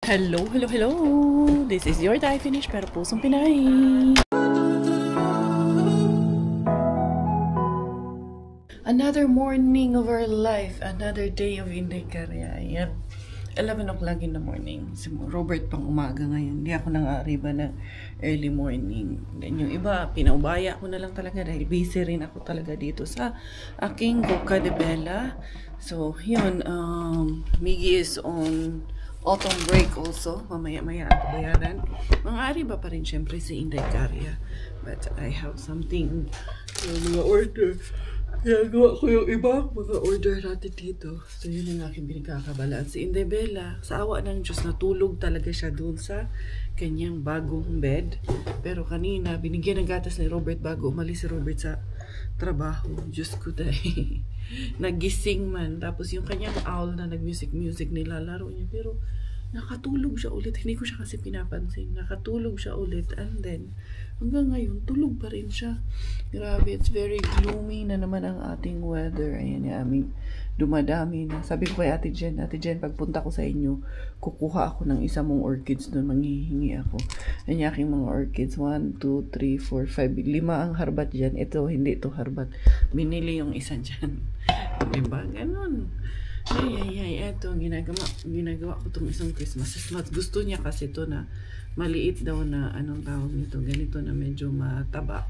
Hello, hello, hello! This is your Thai finish pero pusong Pinay. Another morning of our life, another day of Inday Karya. Ayan, 11 o'clock in the morning. Si Robert pang umaga ngayon. Hindi ako nang-arriba ng early morning. Then yung iba, pinaubaya ko na lang talaga dahil busy rin ako talaga dito sa aking Boca de Bella. So, yun, Miggy is on autumn break also. Mamaya-maya ako bayaran. Mang-arriba pa rin syempre si Inday Karya. But I have something mga order. Nagawa ko yung iba, mga order natin dito. So, yun ang aking pinagkakabalaan. Si Inday Bella, sa awa ng Diyos, natulog talaga siya doon sa kanyang bagong bed. Pero kanina, binigyan ng gatas ni Robert bago umalis si Robert sa trabaho. Diyos ko dahil. Nagising man. Tapos yung kanyang owl na nag-music nilalaro niya. Pero nakatulog siya ulit. Hindi ko siya kasi pinapansin. Nakatulog siya ulit. And then, hanggang ngayon, tulog pa rin siya. Grabe, it's very gloomy na naman ang ating weather. Ayan, aming dumadami na. Sabi ko kay Ate Jen, pagpunta ko sa inyo, kukuha ako ng isa mong orchids doon. Manghihingi ako. Ayan, aking mga orchids. 1, 2, 3, 4, 5. 5 ang harbat dyan. Ito, hindi ito harbat. Binili yung isa dyan. Diba? Ganon. Ay, eto, ginagawa ko itong isang Christmas. Mas gusto niya kasi ito na maliit daw na, anong tawag nito, ganito na medyo mataba.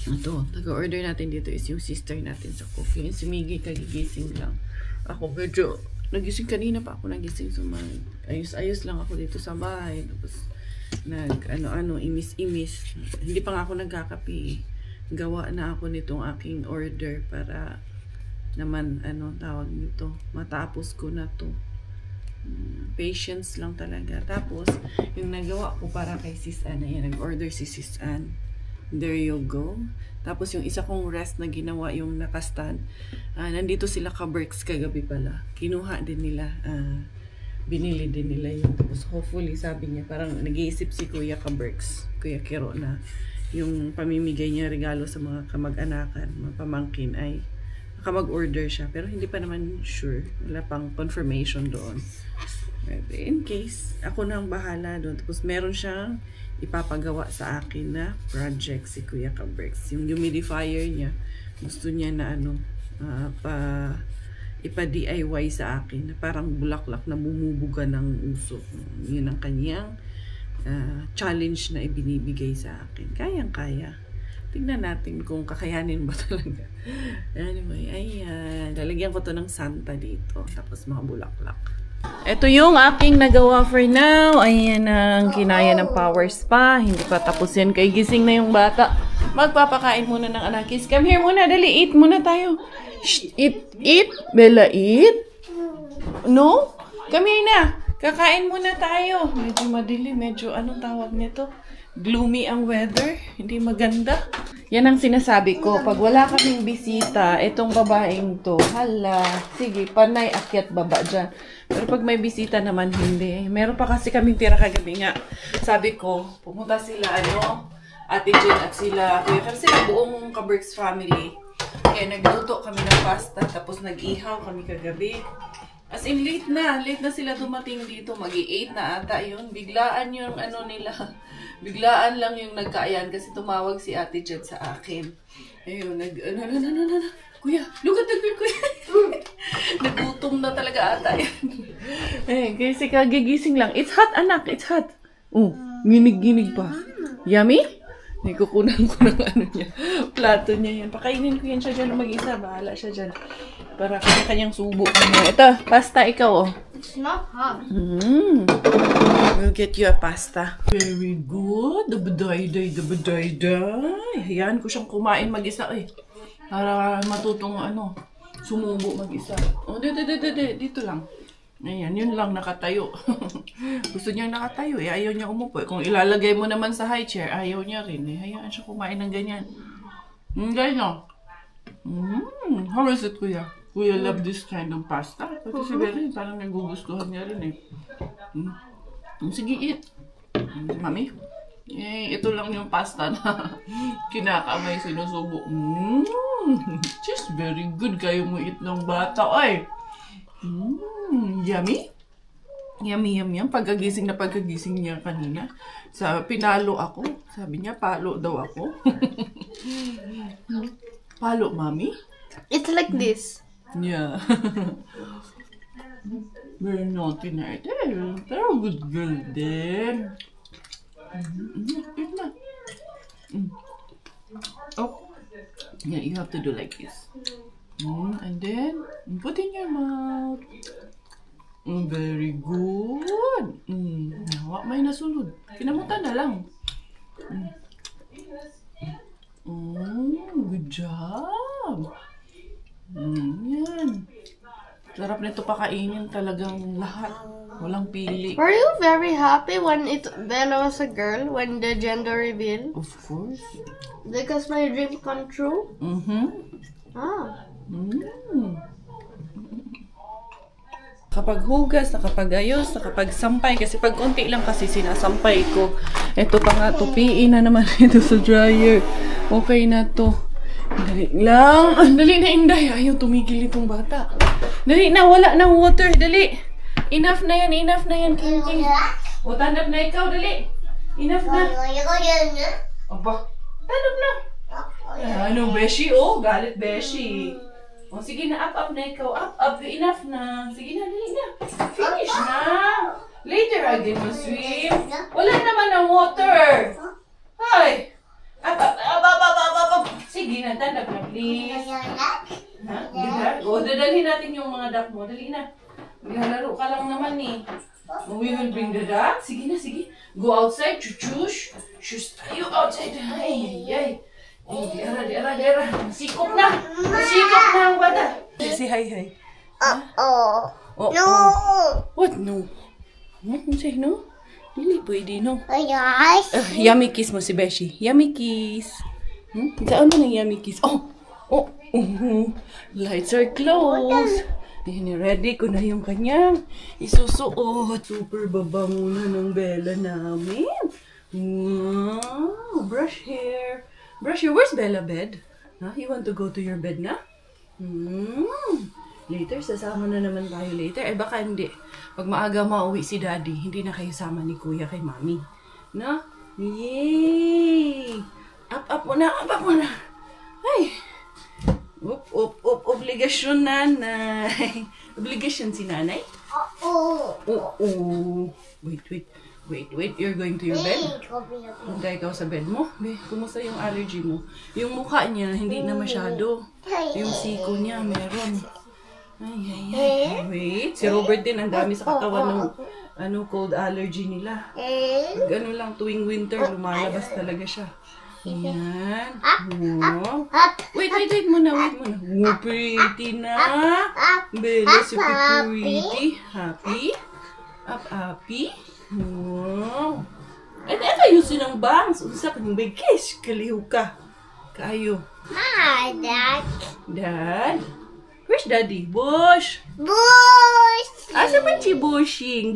Ito, taga-order natin dito is yung sister natin sa coffee. Yung si Miggy, kagigising lang. Ako medyo, nagising kanina pa ako nagising. So, ayos lang ako dito sa bahay. Tapos, imis-imis. Hindi pa nga ako nagkakapi. Gawa na ako nitong aking order para naman, tawag nito, matapos ko na to. Patience lang talaga. Tapos, yung nagawa ko para kay Sis Ann, ayan, nag-order si Sis Ann. There you go. Tapos, yung isa kong rest na ginawa, yung nakastan, nandito sila ka-Berks kagabi pala. Kinuha din nila, binili din nila yun. Tapos, hopefully, sabi niya, parang nag-iisip si Kuya ka-Berks, Kuya Kiro, na yung pamimigay niya regalo sa mga kamag-anakan, mga pamangkin ay mag-order siya. Pero hindi pa naman sure. Wala pang confirmation doon. In case, ako na ang bahala doon. Tapos meron siyang ipapagawa sa akin na project si Kuya ka-Berks. Yung humidifier niya, gusto niya na ipa-DIY sa akin. Na parang bulaklak na bumubuga ng usok. Yun ang kanyang challenge na ibinibigay sa akin. Kayang-kaya. Tingnan natin kung kakayanin ba talaga. Anyway, ayan. Lalagyan ko to ng Santa dito. Tapos mga bulaklak. Ito yung aking nagawa for now. Ayan ang kinaya ng power spa. Hindi pa tapos yan. Kay gising na yung bata. Magpapakain muna ng anakis. Come here muna. Dali, eat muna tayo. Shh, eat. Bella, eat. No? Come here na. Kakain muna tayo. Medyo madilim. Medyo anong tawag nito? Gloomy ang weather, hindi maganda. Yan ang sinasabi ko. Pag wala kaming bisita, itong babaeng to, hala, sige, panay, akyat baba dyan. Pero pag may bisita naman, hindi. Meron pa kasi kaming tira kagabi nga. Sabi ko, pumunta sila, Ate Jen at sila, Kuya, kasi sila buong ka-Berks family. Kaya nagluto kami ng pasta, tapos nag-ihaw kami kagabi. As in, late na sila dumating dito. Mag-i-8 na ata yun. Biglaan yung nila. Biglaan lang yung nagkaayan kasi tumawag si Ate Jen sa akin. Ayun, Kuya, look at the girl, Kuya. Nagutom na talaga ata yun. Eh, kasi kagigising lang. It's hot, anak. It's hot. Oh, ginig-ginig pa. Yummy? May kukunan ko ng niya. Plato niya yan. Pakainin ko yan siya dyan mag-isa. Bahala siya dyan. Para kanya-kanyang subo. Ito, pasta ikaw, oh. It's not hot. We'll get you a pasta. Very good. Dabaday. Hayaan ko siyang kumain mag-isa, eh. Para matutong, sumubo mag-isa. Oh, dito lang. Ayan, yun lang, nakatayo. Gusto niya nakatayo, eh. Ayaw niya umupo. Kung ilalagay mo naman sa high chair, ayaw niya rin, eh. Hayaan siya kumain ng ganyan. Ganyan. How is it, Kuya? Kuya love this kind of pasta. Pati si Bella, parang nagugustuhan niya rin, eh. Sige, eat. Mami? Eh, ito lang yung pasta na kinakamay, sinusubo. Just very good kayo mo eat ng bata, ay. Yummy? Yummy, yum, yum. Pagkagising niya kanina. Pinalo ako. Sabi niya, palo daw ako. Palo, mommy? It's like this. Yeah. Very naughty na ito. Pero good girl din. Eat na. Oh. Yeah, you have to do like this. And then, put in your mouth. Very good. Nawa, may nasunod. Kinamutan na lang. Good job. Yan. Sarap nito pakainin talagang lahat. Walang pili. Were you very happy when Bella was a girl, when the gender reveal? Of course. Because my dream come true? Ah. Kapag hugas, nakapag-ayos, nakapag-sampay. Kasi pag konti lang kasi sinasampay ko. Ito pa nga, tupiin na naman ito sa dryer. Okay na to. Dali lang. Dali na, Inday. Ayaw tumigil itong bata. Dali na, wala ng water. Dali. Enough na yan, enough na yan. King. O, tandap na ikaw, dali. Enough na. Aba, tandap na. Ano, Beshi? Oh, galit Beshi. O, sige na, up na ikaw. Up. Enough na. Sige na, dali na. Finish na. Later again mo swim. Wala naman ng water. Ay. Up. Sige na, tandap na, please. Ha? O, dadalhin natin yung mga duck mo. Dali na. Maglalaro ka lang naman eh. We will bring the duck. Sige na, sige. Go outside. Chuchush. Shush tayo outside. Ay. Dera. Sikop na ang bata. Say hi. Oh. No. What no? Say no? Dili pwede no. Yes. Yummy kiss mo si Beshi. Yummy kiss. Saan mo ng yummy kiss? Oh. Lights are closed. Ready ko na yung kanyang isusuot. Super babango na ng Bella namin. Wow. Brush hair. Where's Bella bed? Huh? You want to go to your bed na? Later, sasama na naman tayo later. Baka hindi. Pag maaga mauwi si Daddy, hindi na kayo sama ni Kuya kay Mami. No? Yay! Up mo na. Ay! Up. Obligasyon, nanay. Obligasyon si nanay? Oo. Wait. You're going to your bed? Punta ikaw sa bed mo? Kumusta yung allergy mo? Yung mukha niya, hindi na masyado. Yung siko niya, meron. Ay. Wait. Si Robert din, ang dami sa katawan ng cold allergy nila. Gano'n lang, tuwing winter, lumalabas talaga siya. Yan. Wait muna. Oh, pretty na. Bella, super pretty. Happy? Happy? Wow. Ayusin ang bangs. Unsa ka ng bigkis. Kaliw ka. Kayo. Hi, Dad. Dad? Where's Daddy? Bush. Asa man si Bushing?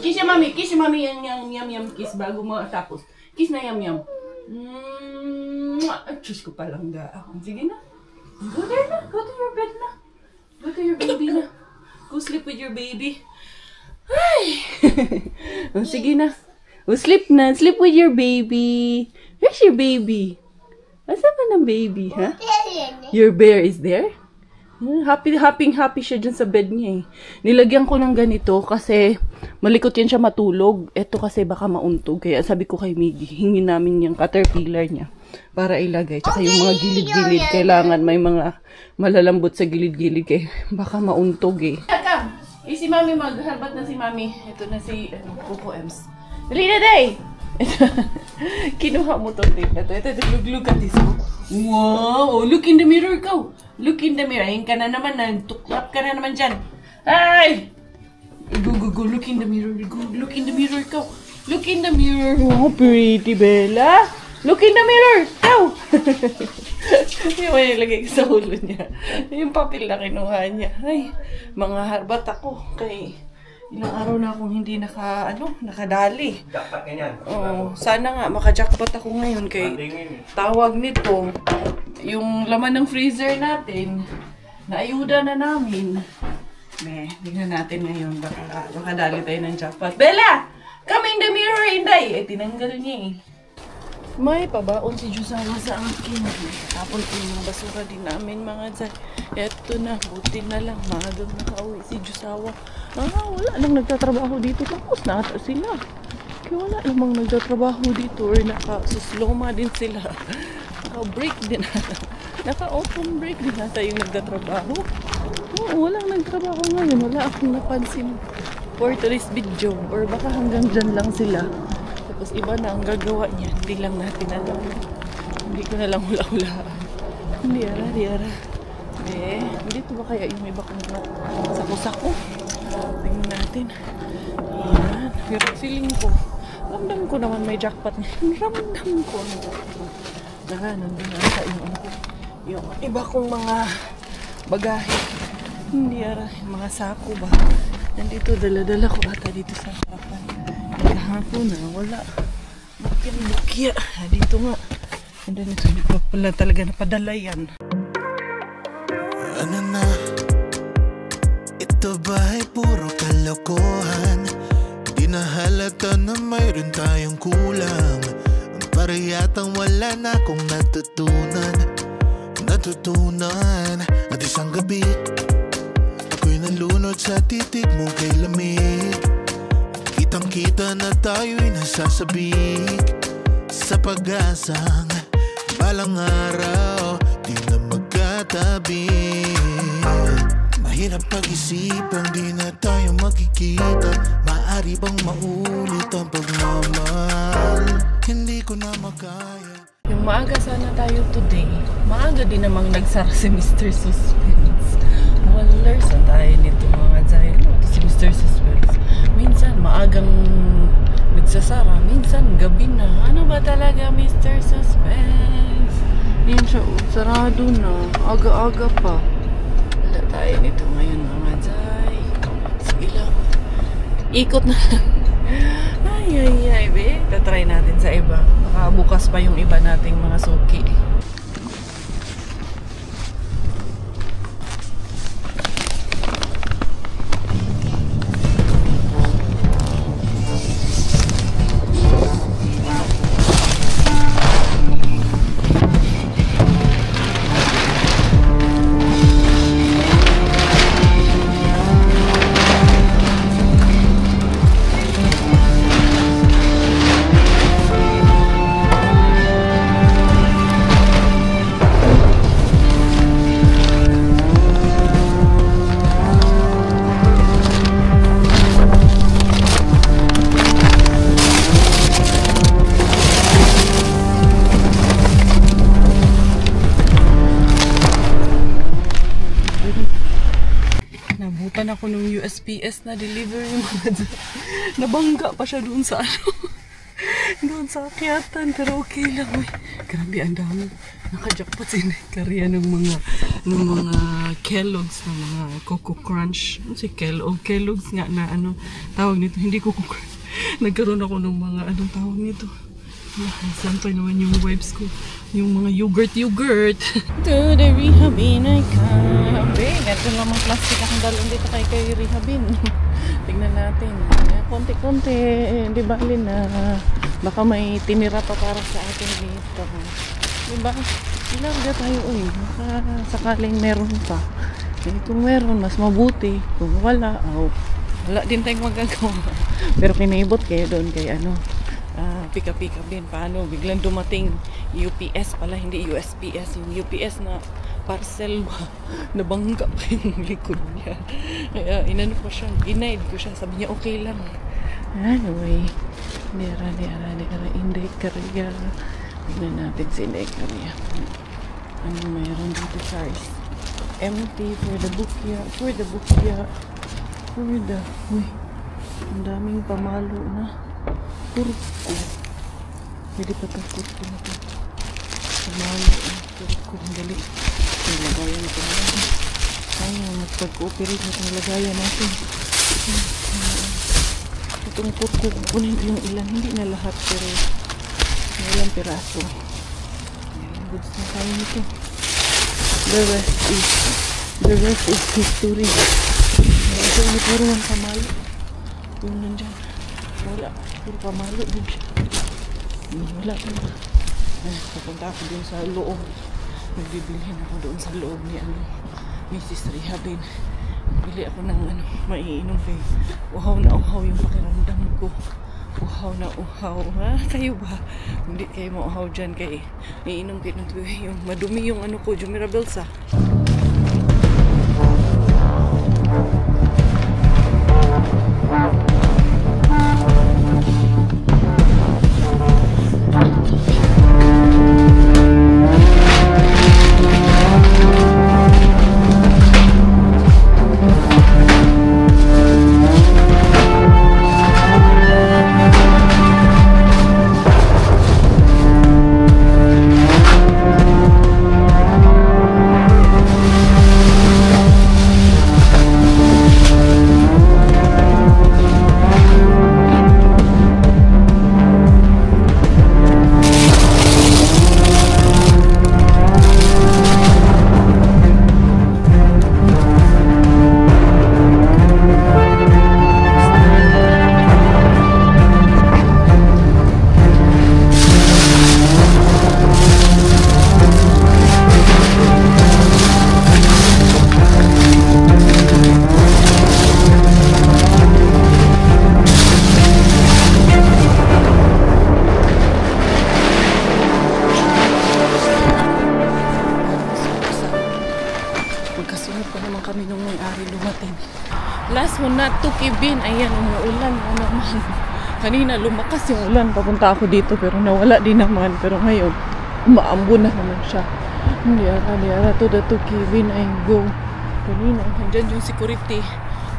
Kiss si Mami. Yum. Kiss bago mo tapos. Kiss na yum. Diyos ko palang gaang. Sige na. Go there na. Go to your bed na. Go to your baby na. Go sleep with your baby. Ay! Sige na. Sleep na. Sleep with your baby. Where's your baby? Asa ba ng baby, ha? Your bear is there? Happy siya dyan sa bed niya eh. Nilagyan ko ng ganito kasi malikot yan siya matulog. Ito kasi baka mauntog. Kaya sabi ko kay Miggy, hingin namin yung caterpillar niya para ilagay. Tsaka yung mga gilid-gilid, kailangan may mga malalambot sa gilid-gilid kaya baka mauntog eh. Si Mami, magharbat na si Mami. Ito na si Coco Ems. Dali na, day! Kinuha mo to tape na to. Ito, look at this. Wow! Look in the mirror ko. Look in the mirror. Ayun ka na naman. Tuklap ka na naman dyan. Ay! Go. Look in the mirror. Look in the mirror ko. Look in the mirror. Wow, pretty Bella. Look in the mirror. Go! Yung may nilagay sa ulo niya. Yung papel na kinuha niya. Ay, mga harbat ako. Kay ilang araw na akong hindi nakadali. Jackpot ganyan. Oo, sana nga maka-jackpot ako ngayon kay tawag nito, yung laman ng freezer natin, naayuda na namin. Tingnan natin ngayon. Baka dali tayo ng jackpot. Bella! Come in the mirror, Inday! Tinanggal niya eh. May pabaon si Jusawa sa akin. Tapon ko yung basura din namin mga Zay. Eto na, buti na lang. Maagang nakauwi si Jusawa. Wala lang nagtatrabaho dito. Tapos na ata sila. Kaya wala namang nagtatrabaho dito. Or naka-susloma din sila. Naka-break din ata. Naka-open break din ata yung nagtatrabaho. Walang nagtrabaho ngayon. Wala akong napansin for today's video. Or baka hanggang dyan lang sila. Tapos iba na ang gagawa niya. Hindi lang natin alam. Hindi ko na lang hula-hulaan. Hindi ara. Dito ba kaya yung iba kong sako-sako? Tingnan natin. Ayan. Pero feeling ko, ramdam ko naman may jackpot niya. Ramdam ko. Nandun ata yung iba kong mga bagahe. Hindi ara. Yung mga sako ba? Nandito, dala-dala ko ata dito sa harapan. Kahapon na, wala. Bukya. Dito nga. And then ito, hindi pa pala talaga napadala yan. Ano na? Ito ba ay puro kalokohan? Di na halata na mayroon tayong kulang. Para yatang wala na akong natutunan. At isang gabi, ako'y nalunod sa titig mo kay lamig. Kitang-kita na tayo'y nasasabik sa pag-asang balang araw di na magkatabi. Mahirap pag-isipang di na tayo magkikita. Maaari bang maulit ang pagmamahal? Hindi ko na makaya. Yung maaga sana tayo today, maaga din namang nagsara si Mr. Suspense. Walers na tayo nito mga Zayan. Ito si Mr. Suspense. Minsan maagang nagsasara, minsan gabi na. Ano ba talaga Mr. Suspense? Yan siya, sarado na. Aga-aga pa. Wala tayo nito ngayon mga Zay. Sige lang. Ikot na. Ay, be. Tatry natin sa iba. Baka bukas pa yung iba nating mga suki. Nabutan ako ng USPS na delivery mga nabangga pa siya doon sa doon sa akyatan, pero okay lang eh. Grabe, ang dami naka-jackpot sinekariya ng mga Kellogg's, ng mga Coco Crunch. Ano si Kellogg's nga na tawag nito, hindi Coco Crunch. Nagkaroon ako ng mga tawag nito. Saan pa naman yung wipes ko? Yung mga yogurt. To the rehabin I come. Ganito namang plastic akong dalawang dito kay rehabin. Tingnan natin. Konti-konti. Di ba, Lina? Baka may tinira pa para sa atin dito. Di ba? Ilarga tayo. Baka sakaling meron pa. Kung meron, mas mabuti. Kung wala, wala din tayong magagawa. Pero kinaibot kayo doon kay pika-pika din. Paano? Biglang dumating UPS pala, hindi USPS. Yung UPS na parcel ba? Nabangga pa yung likod niya. Kaya inano ko siya, ginaid ko siya. Sabi niya, okay lang. Anyway, hindi karya. Tignan natin si hindi karya. Ano mayroon dito, guys? Empty for the bukya. Ang daming pamalo na. Turko. Pwede pa ito turko na ito. Pamalo na turko. Ang dali. Nilagayan ito natin. Sayang, pag-cooperate na itong lagayan natin. Itong turko, kunin ko yung ilan. Hindi na lahat, pero may ilang piraso. Goods na tayo nito. The rest is history. Ito yung puro ng pamalo. Yung nandyan. Wala. Puro pamalo din siya. Wala pa na. Ay, papunta ako dun sa loob. Magbibilhin ako doon sa loob ni Mrs. Rehabin. Bili ako ng maiinom kay uhaw na uhaw yung pakiramdam ko. Uhaw na uhaw. Ha? Kayo ba? Hindi kayo mauhaw dyan kay iinom kayo ng yung madumi yung ko, Jumirabels ah. Last one na to Kibin. Ayan, umuulan na naman. Kanina lumakas yung ulan. Papunta ako dito pero nawala din naman. Pero ngayon, umaambon na naman siya. Hindi ara to the to Kibin ay go. Kanina, andyan yung security.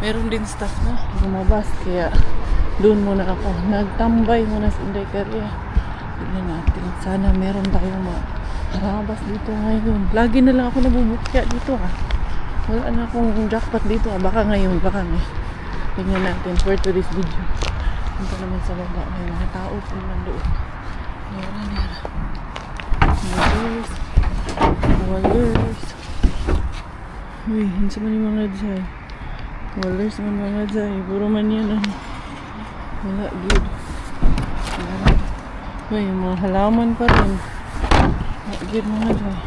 Meron din staff na lumabas. Kaya doon muna ako. Nagtambay muna sa Inday Korea. Tignan natin. Sana meron tayong harabas dito ngayon. Lagi na lang ako nabubukya dito ha. Wala na akong jackpot dito. Baka ngayon. Tingnan natin for today's video. Punta naman sa baba. May mga tao po nandoon. Nira. Walers. Uy, hinsa man yung mga dyan. Walers man mga dyan. Puro man yan. Wala, good. Uy, yung mga halaman pa rin. Wala, good mga dyan.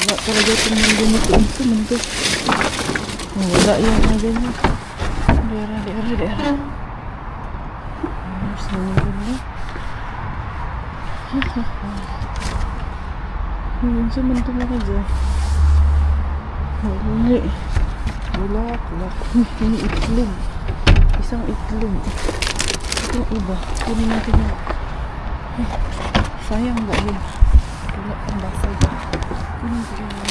Wala talaga itong mga ganito. Ito man ito. Wala yan mga ganyan. Dera. Ayos na mga ganyan. Ayun sa man ito mga dyan. Wala. Ini itlog. Isang itlog. Itong iba. Kunin natin yan. Sayang ba yun? Wala ang basay ba? Kunin ko yun na.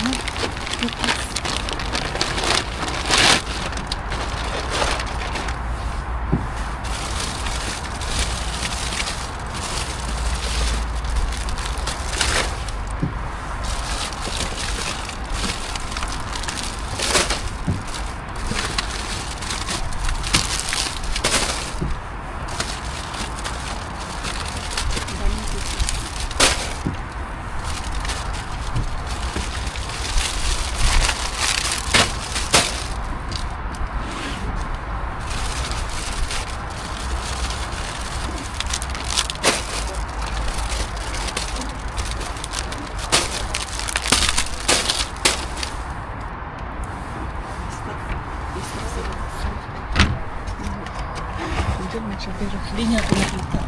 Pero hindi niya ako nakita.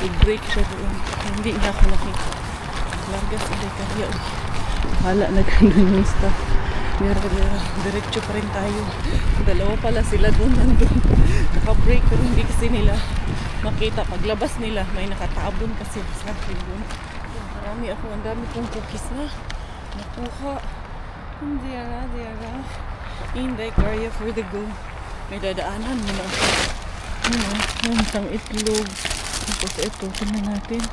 I-break siya doon. Hindi niya ako nakita. Largas Inday Korea. Hala na ganun yung staff. Diretso pa rin tayo. Dalawa pala sila doon nandun. Naka-break pero hindi kasi nila makita. Paglabas nila may nakatabon kasi sa akin doon. Marami ako, ang dami kong cookies na nakuha. Diara. Inday Korea for the go. May dadaanan mo na. Yung isang itlog. Tapos ito, tingnan natin.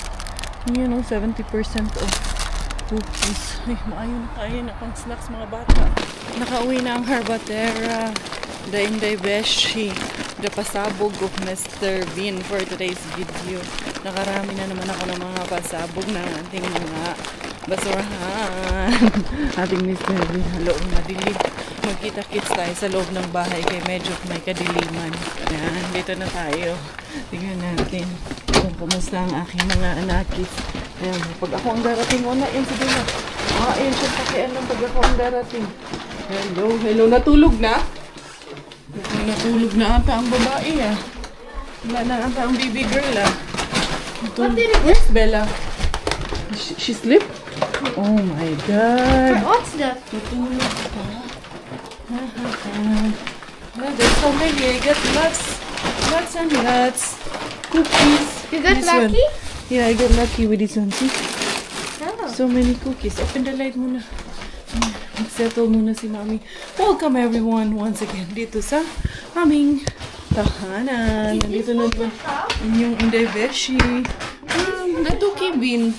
Yan o, 70% of cookies. Ay, maayo na kain na pang snacks mga bata. Nakauwi na ang Harbatera. the Inday Beshi, the pasabog of Mr. Bean for today's video. Nakarami na naman ako ng mga pasabog ng ating mga basurahan. Ating Mr. Bean, halo, madilim. Magkita-kits tayo sa loob ng bahay kaya medyo may kadiliman. Yan, dito na tayo. Tingnan natin kung kumusta ang aking mga anakis. Ayan, pag ako ang darating, wala yan sa dila. Ayun siya pakian lang pag ako ang darating. Hello, natulog na? Natulog na ata ang babae ah. Wala na ata ang baby girl ah. Where's Bella? She sleep? Oh my God. What's that? Natulog pa. There's so many. I got lots and lots. Cookies. You got This lucky? one. Yeah, I got lucky with this one. See? Oh. So many cookies. Open the light muna. Mag-settle muna si Mami. Welcome everyone once again dito sa aming tahanan. Nandito na naman inyong Inday Beshi. The Tuki Bin.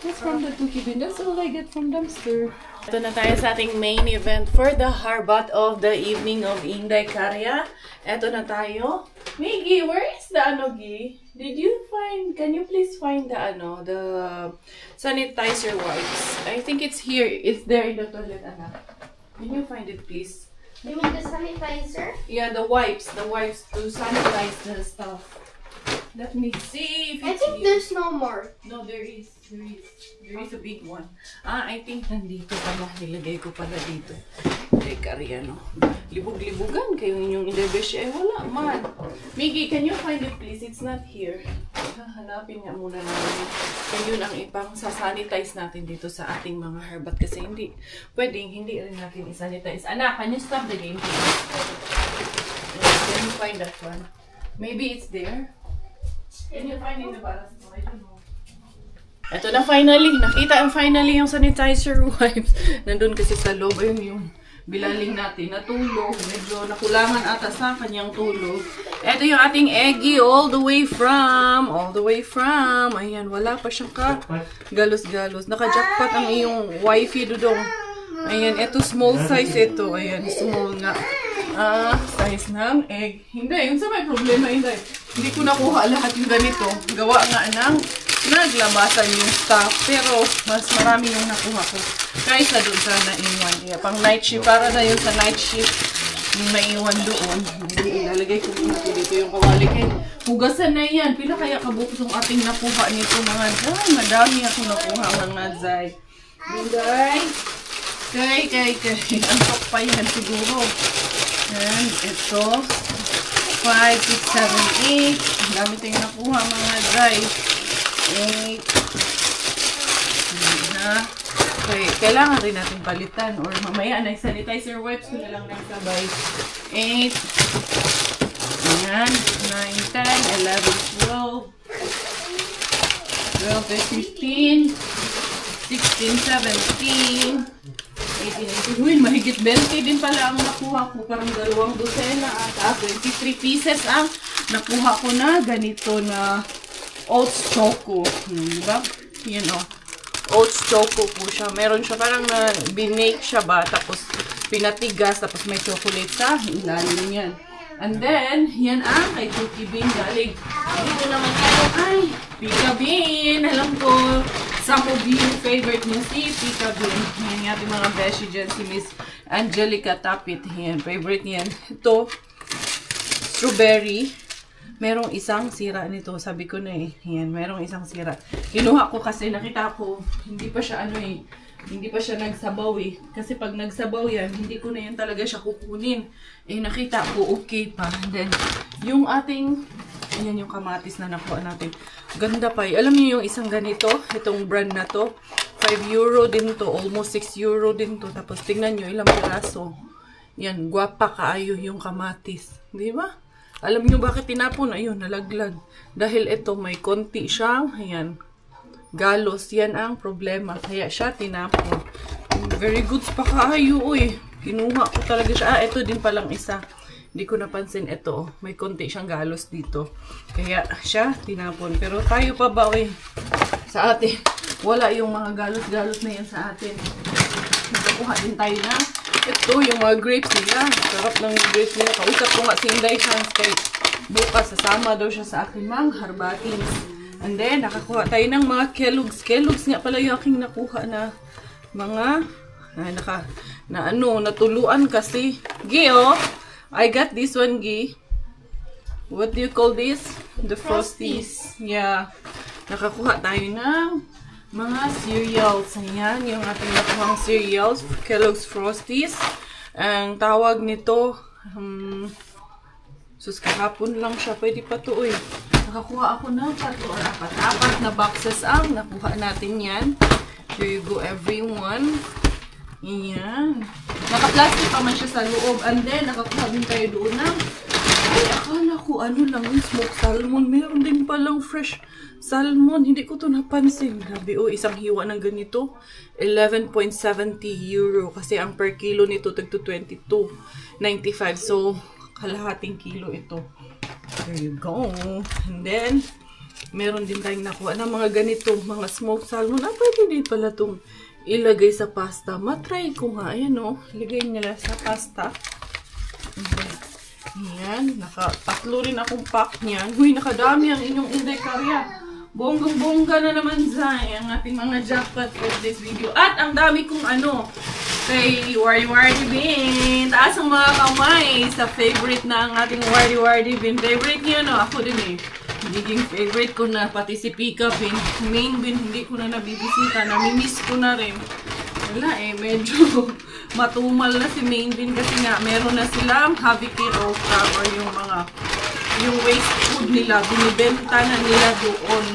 That's from the Tuki Bin. That's all I get from dumpster. Ito na tayo sa ating main event for the harbat of the evening of Inday Karya. Ito na tayo. Miggy, where is the Gi? Did you find, can you please find the sanitizer wipes? I think it's here. It's there in the toilet, anak. Can you find it, please? You mean the sanitizer? Yeah, the wipes to sanitize the stuff. Let me see if I it's think here. there's no more. No, there is a big one. I think nandito pala. Nilagay ko pala dito. Teka, no? Libog-libugan kayo inyong Inday Beshi. Eh, wala man. Miggy, can you find it please? It's not here. Hanapin nga muna namin. Kaya yun ang ipang sasanitize natin dito sa ating mga herbat. Kasi hindi rin natin isanitize. Anak, can you stop the game please? Can you find that one? Maybe it's there. Can you find in the balance? I don't know. Ito na finally. Nakita finally yung sanitizer wipes. Nandun kasi sa loob yung bilaling natin. Natulog. Medyo nakulangan ata sa kanyang tulog. Ito yung ating Eggy all the way from. Ayan, wala pa siyang galos-galos. Naka-jackpot ang iyong wifey dudong. Ayan, ito small size ito. Ayan, small nga. Size ng egg. Hindi, yun sa may problema, hindi. Hindi ko nakuha lahat yung ganito. Gawa nga ng naglabasan yung stuff. Pero, mas marami yung nakuha ko. Kaysa doon sa naiwan. Yeah, pang night shift. Para na yun sa night shift. Yung naiwan doon. Ilalagay ko dito yung kawali. Kaya, hugasan na yan. Pila kaya kabukas yung ating nakuha nito mga zay. Madami ako nakuha mga zay. Inday. Kay. Antok pa yan siguro. Yan, ito. 5, 6, 7, 8. Ang dami tayong nakuha mga zay. 8. Okay, kailangan rin natin palitan. Or mamaya na sanitizer wipes ko na lang nagsabay. 8. Ayan. 9, 10, 11, 12. 12, 15. 16, 17. 18, Uy, mahigit 20 din pala ang nakuha ko. Parang 2 dosena at 23 pieces ang nakuha ko na ganito na oats choco. Diba? Yan o. Oats choco po siya. Meron siya parang binake siya ba? Tapos pinatigas. Tapos may chocolate sa ilalim yan. And then, yan ang kay Tuki Bin galing. Dito naman tayo ay Pika Bin. Alam ko, some of you favorite niyo si Pika Bin. Yan yung ating mga beshi dyan. Si Miss Angelica Tapit. Yan, favorite niyan. Ito, strawberry. Merong isang sira nito. Sabi ko na eh. Yan, merong isang sira. Kinuha ko kasi nakita ko, hindi pa siya hindi pa siya nagsabaw eh. Kasi pag nagsabaw yan, hindi ko na yan talaga siya kukunin. Eh, nakita ko, okay pa. And then, yung ating, ayan yung kamatis na nakuha natin. Ganda pa eh. Alam niyo yung isang ganito, itong brand na to, 5 euro din to, almost 6 euro din to. Tapos, tingnan nyo, ilang piraso. Yan, gwapa kaayo yung kamatis. Di ba? Alam niyo bakit tinapon? Ayun, nalaglag. Dahil ito, may konti siyang, ayan, galos, yan ang problema. Kaya siya tinapon. Very good pa kaayo, uy. Kinuha ko talaga siya. Ito din palang isa. Hindi ko napansin ito. May konti siyang galos dito. Kaya siya tinapon. Pero tayo pa ba, uy? Sa atin. Wala yung mga galos-galos na yan sa atin. Nagkuha din tayo na Ito, yung mga grapes nila. Sarap ng grapes nila. Kausap ko nga si Inday Hans kay bukas sasama daw siya sa akin mga harbatings. And then, nakakuha tayo ng mga Kellogg's. Kellogg's nga pala yung aking nakuha na mga natuluan kasi. Gi, oh. I got this one, Gi. What do you call this? The Frosties. Yeah. Nakakuha tayo ng mga cereals. Ayan, yung ating nakuhang cereals. Kellogg's Frosties. Ang tawag nito, sus, kahapon lang siya. Pwede pa to, eh. Nakakuha ako ng 4 or 4 na boxes ang nakuha natin yan. Here you go, everyone. Ayan. Naka-plastic pa man siya sa loob. And then, nakakuha din tayo doon ng, ay, akala ko ano lang yung smoked salmon. Meron din palang fresh salmon. Hindi ko to napansin. Grabe, oh, isang hiwa ng ganito. 11.70 euro. Kasi ang per kilo nito, tagto 22.95. So, kalahating kilo ito. There you go. And then, meron din tayong nakuha ng mga ganito, mga smoked salmon. Pwede din pala itong ilagay sa pasta. Matry ko nga. Ayan, o. Ilagay nila sa pasta. Okay. Ayan. Naka-tatlo rin akong pack niyan. Huy, nakadami ang inyong Inday Karya. Bonggang-bongga na naman dyan ang ating mga jackpot for this video. At ang dami kong kay Wardy Bin. Taas ang mga kamay sa favorite na ang ating Wardy Bin. Favorite niyo, no? Ako din eh. Nagiging favorite ko na. Pati si Pika Bin. Main Bin, hindi ko na nabibisita. Namimiss ko na rin. Wala eh. Medyo matumal na si Main Bin kasi nga meron na silang Haviki Roka or yung waste food nila. Binibenta na nila doon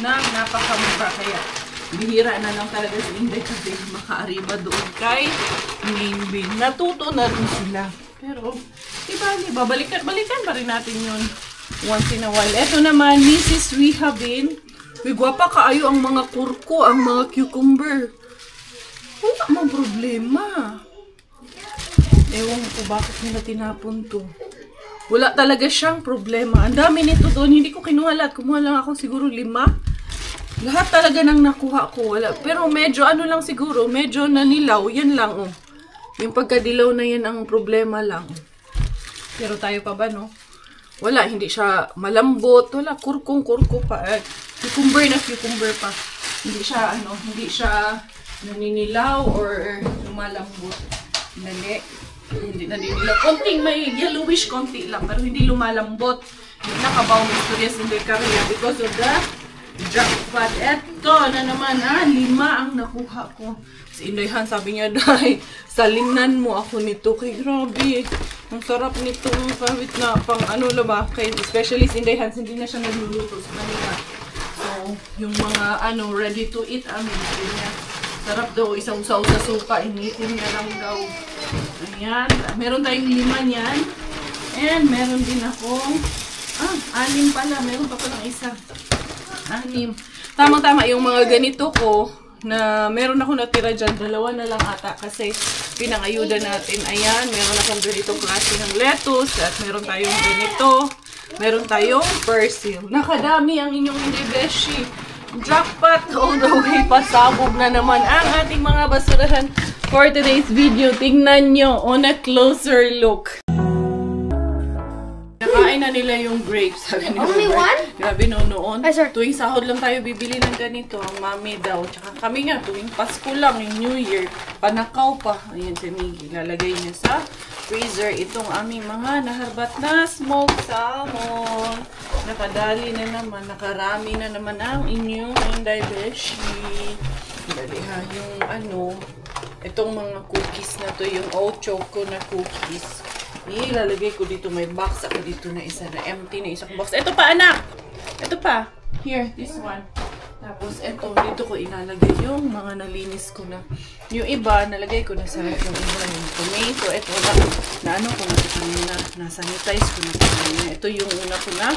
na napakamura. Kaya bihira na lang talaga si Inday kasi makaariba doon kay Main Bin. Natuto na rin sila. Pero, diba, balikan pa rin natin yun once in a while. Ito naman, Mrs. Riha Bin. Uy, gwapa kaayo ang mga kurko, ang mga cucumber. Wala mang problema. Ewan ko bakit nila tinapon to. Wala talaga siyang problema. Ang dami nito doon. Hindi ko kinuha lahat. Kumuha lang ako siguro 5. Lahat talaga nang nakuha ko. Wala. Pero medyo lang siguro. Medyo nanilaw. Yan lang, oh. Yung pagkadilaw na yan ang problema lang. Pero tayo pa ba, no? Wala. Hindi siya malambot. Wala. Kurkong-kurko pa. Cucumber pa. Hindi siya naninilaw or lumalambot. Hindi naninilaw. Konting may yellowish konti lang. Pero hindi lumalambot. Hindi nakabaw ng istorya sa Inday Karya because of the jackpot. Eto na naman, 5 ang nakuha ko. Si Inday Han, sabi niya, Day, salinan mo ako nito. Kay grabe. Ang sarap nito. Kahit na pang kay, especially si Inday Han, hindi na siya nagluluto sa kanila. So, yung mga ready to eat, niya. Sarap daw, isang usaw sa suka. Initin niya lang daw. Ayan. Meron tayong 5 niyan. And meron din akong 6 pala. Meron pa palang isa. 6. Tamang-tama yung mga ganito ko na meron ako natira dyan. 2 na lang ata kasi pinangayuda natin. Ayan, meron akong ganitong klase ng lettuce at meron tayong ganito. Meron tayong persil. Nakadami ang inyong Inday Beshi. Jackpot all the way. Pasabog na naman ang ating mga basurahan for today's video. Tingnan nyo on a closer look. Nakain na nila yung grapes. Sabi ni Only Robert. one? Grabe noon. Tuwing sahod lang tayo bibili ng ganito. Ang mami daw. Tsaka kami nga, tuwing Pasko lang, yung New Year. Panakaw pa. Ayan si Miggy. Lalagay niya sa freezer. Itong aming mga naharbat na smoked salmon. Nakadali na naman. Nakarami na naman ang inyong Inday Beshi. Dali ha. Yung itong mga cookies na to. Yung Ochoco na cookies. Ilalagay ko dito. May box ako dito na isa na empty na isang box. Ito pa, anak! Ito pa. Here, this one. Tapos, dito ko ilalagay yung mga nalinis ko na. Yung iba, nalagay ko na sa yung iba, yung tomato. Ito na ko na ito kanina. Nasanitize ko na ito kanina. Ito yung una ko na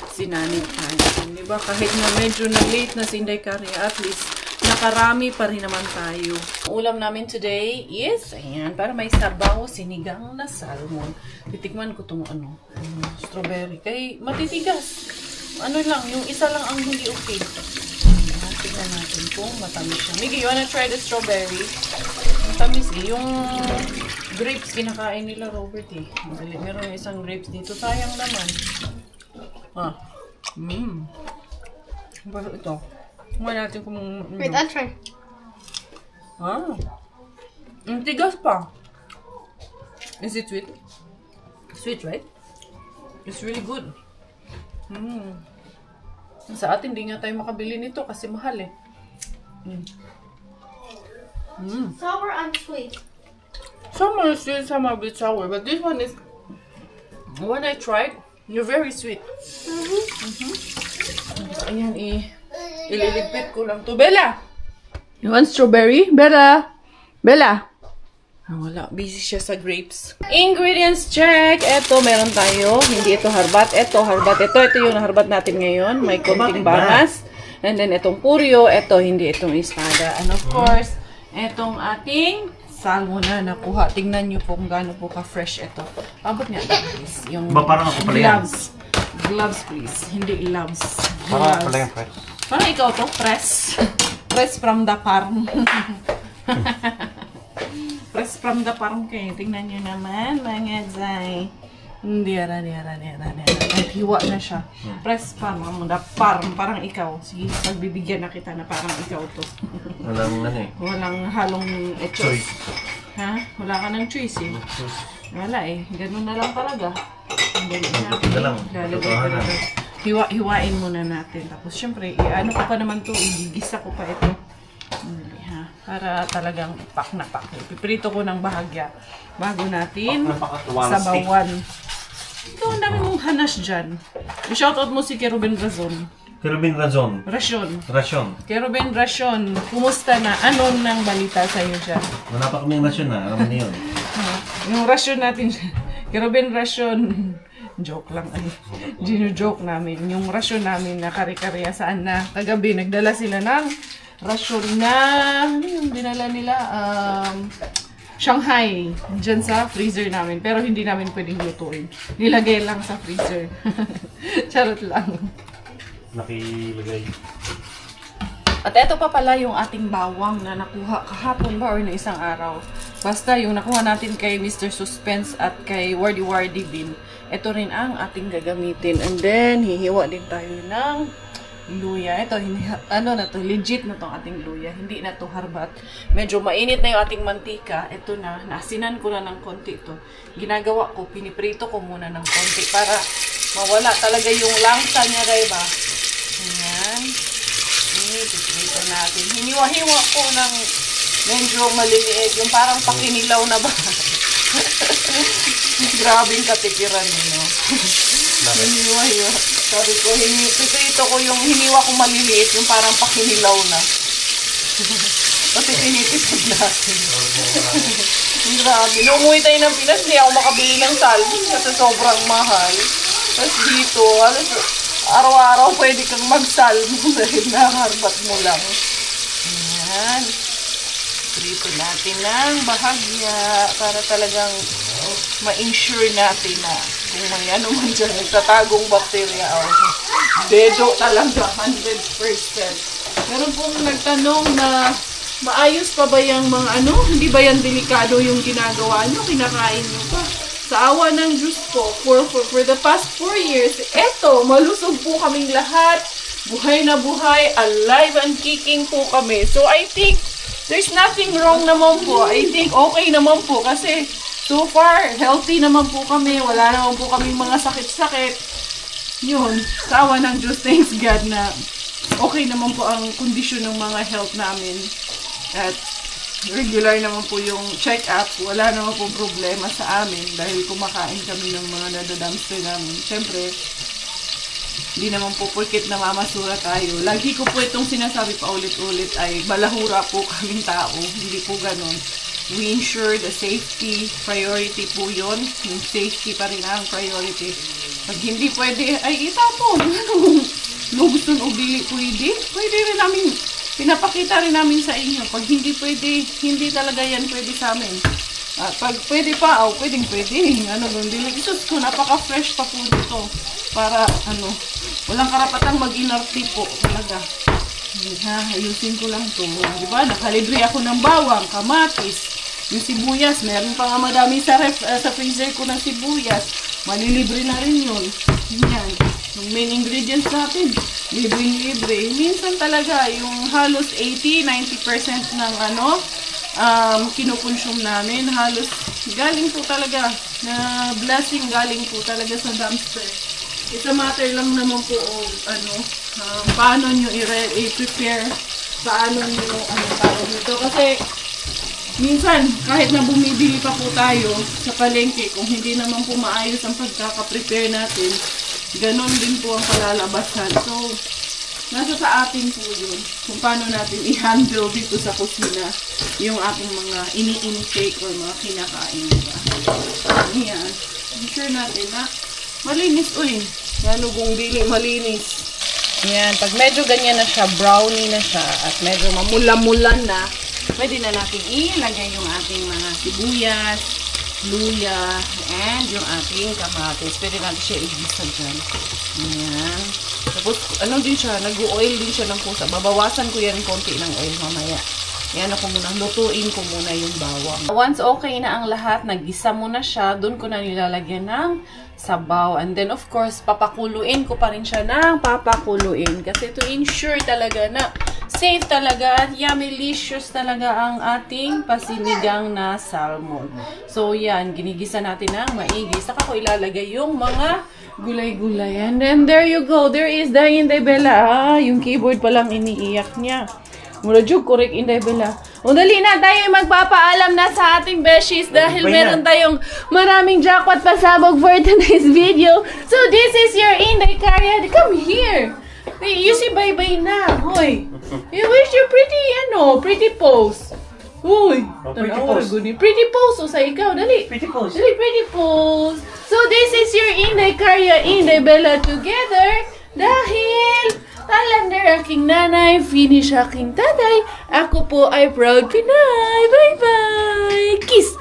sinanitize. Diba? Kahit na medyo na late na si Inday Karya, at least nakarami pa rin naman tayo. Ang ulam namin today is, ayan, para may sabaw, sinigang na salmon. Titikman ko itong strawberry. Kay matitigas. Yung isa lang ang hindi okay. Tignan natin kung matamis siya. Miggy, you wanna try the strawberry? Matamis eh. Yung Grapes kinakain nila, Robert eh. Meron isang grapes dito. Sayang naman. Pero ito. Huwag natin kung... Wait, I'll try. Ang tigas pa. Is it sweet? Sweet, right? It's really good. Sa atin, hindi nga tayo makabili nito kasi mahal eh. Sour and sweet. Some are sweet, some are a bit sour. But this one is... When I tried, you're very sweet. Ayan ililipit ko lang to. Bella! You want strawberry? Bella! Bella! Wala. Busy siya sa grapes. Ingredients check! Eto, meron tayo. Hindi ito harbat. Ito, harbat. Ito yung harbat natin ngayon. May konting banas. And then, itong puryo. Ito, hindi itong espada. And of course, etong ating salmon na nakuha. Tingnan nyo po kung gaano po ka-fresh ito. Abot nga, please. Yung parang ako pala yan. gloves. Gloves, please. Hindi gloves. Parang pala yan, fresh. Parang ikaw to, press. Press from the farm. Press from the farm kayo. Tingnan nyo naman, mga zay. Hindi, Kahit hiwa na siya. Press from the farm. Parang ikaw. Sige, pagbibigyan na kita na parang ikaw to. Walang ano eh. Walang halong Choice. Ha? Wala ka ng choice eh. Wala eh. Ganun na lang talaga. Ito lang. Hiwain muna natin. Tapos syempre, ano ko pa naman to, igigisa ko pa ito. Ha? Para talagang pak na pak. Piprito ko ng bahagya. Bago natin sabawan. Ito, ang dami mong hanas dyan. I-shoutout mo si Kerubin Razon. Kerubin Razon. Rasyon. Kerubin Rasyon. Kumusta na? Anong nang balita sa'yo dyan? Wala pa kaming rasyon na. Alam niyo yun. Yung rasyon natin, Kerubin Rasyon. Joke lang. Gino-joke namin. Yung rasyon namin na kare-karya saan na. Kagabi, nagdala sila ng rasyon na, ano yung dinala nila? Shanghai. Diyan sa freezer namin. Pero hindi namin pwedeng lutuin. Nilagay lang sa freezer. Charot lang. Nakilagay. At eto pa pala yung ating bawang na nakuha kahapon ba or na isang araw. Basta yung nakuha natin kay Mr. Suspense at kay Wardy Wardy Bean. Ito rin ang ating gagamitin. And then, hihiwa din tayo ng luya. Ito, ano na to, legit na tong ating luya. Hindi na to harbat. Medyo mainit na yung ating mantika. Ito na, nasinan ko na ng konti ito. Ginagawa ko, piniprito ko muna ng konti para mawala talaga yung langsa niya, diba? Ayan. Piprito natin. Hiniwa-hiwa ko ng medyo maliliit. Yung parang pakinilaw na ba? Grabing katikiran no? Hiniwa-hiwa. Sabi ko, piprito ko yung hiniwa ko maliliit. Yung parang pakinilaw na. Kasi tinitisig natin. Grabe. Nung umuwi tayo ng Pinas, hindi ako makabili ng salmon kasi sobrang mahal. Tapos dito, araw-araw pwede kang mag-salmon dahil nakaharbat mo lang. Ayan. Prito natin ng bahagya para talagang ma-ensure natin na kung may ano man dyan, nagtatagong bakterya o dedo talaga 100%. Meron pong nagtanong na maayos pa ba yung mga ano? Hindi ba yan delikado yung ginagawa nyo? Kinakain nyo pa? Sa awa ng Diyos po, for the past 4 years, eto, malusog po kaming lahat. Buhay na buhay, alive and kicking po kami. So I think there's nothing wrong naman po. I think okay naman po kasi so far, healthy naman po kami. Wala naman po kaming mga sakit-sakit. Yun, sa awa ng Diyos, thanks God na okay naman po ang kondisyon ng mga health namin. At regular naman po yung check-up. Wala naman po problema sa amin dahil kumakain kami ng mga nadadamster namin. Siyempre, hindi naman po porket namamasura tayo. Lagi ko po itong sinasabi pa ulit-ulit ay balahura po kaming tao. Hindi po ganun. We ensure the safety. Priority po yun. Yung safety pa rin ang priority. Pag hindi pwede, ay itapon. Lubson o bili pwede. Pwede rin namin, pinapakita rin namin sa inyo. Pag hindi pwede, hindi talaga yan pwede sa amin. At pag pwede pa, pwedeng pwede. Ano doon, Isus ko, napaka-fresh pa po dito. Para, walang karapatang mag-inarti po. Talaga. Ha, ayusin ko lang to. Diba? Nakalibre ako ng bawang, kamatis, Yung sibuyas, meron pa nga madami sa sa freezer ko ng sibuyas. Malilibre na rin yun. Yan. Yung main ingredients natin, libre-libre. Minsan talaga, yung halos 80-90% ng kinukonsume namin, halos galing po talaga, na blessing galing po talaga sa dumpster. It's a matter lang naman po of, paano nyo i-prepare, paano nyo, tawag nito. Kasi, minsan, kahit na bumibili pa po tayo sa palengke, kung hindi naman po maayos ang pagkaka-prepare natin, ganon din po ang kalalabasan. So, nasa sa atin po yun, kung paano natin i-handle dito sa kusina yung ating mga ini-intake or mga kinakain. Diba? Ayan. Ensure natin na malinis. Uy, lalo kung dili malinis. Ayan, pag medyo ganyan na siya, brownie na siya, at medyo mamula-mulan na, pwede na natin ilagay yung ating mga sibuyas, luya, and yung ating kamatis. Pwede natin siya i-gisa dyan. Ayan. Tapos, din siya, nag-oil din siya ng pusa. Babawasan ko yan konti ng oil mamaya. Ayan ako muna, lutuin ko muna yung bawang. Once okay na ang lahat, nag-gisa mo na siya, dun ko na nilalagyan ng sabaw. And then, of course, papakuluin ko pa rin siya ng papakuluin. Kasi to ensure talaga na safe talaga at yummy-licious talaga ang ating pasinigang na salmon. So, yan. Ginigisa natin ng maigi. Saka ko ilalagay yung mga gulay-gulay. And then, there you go. There is the Inday Bella. Yung keyboard palang iniiyak niya. Mula jug, correct Inday Bella. O, dali na tayo magpapaalam na sa ating beshies dahil meron tayong maraming jackpot pasabog for today's video. So, this is your Inday Karya. Come here. You see, bye-bye na. Hoy. You wish your pretty pose. Uy. Pretty pose. Pretty pose. O, sa ikaw. Dali. Pretty pose. Dali, pretty pose. So, this is your Inday Karya, Inday Bella together. Dahil talander aking nanay, finish aking tatay. Ako po ay proud Pinay. Bye-bye. Kiss.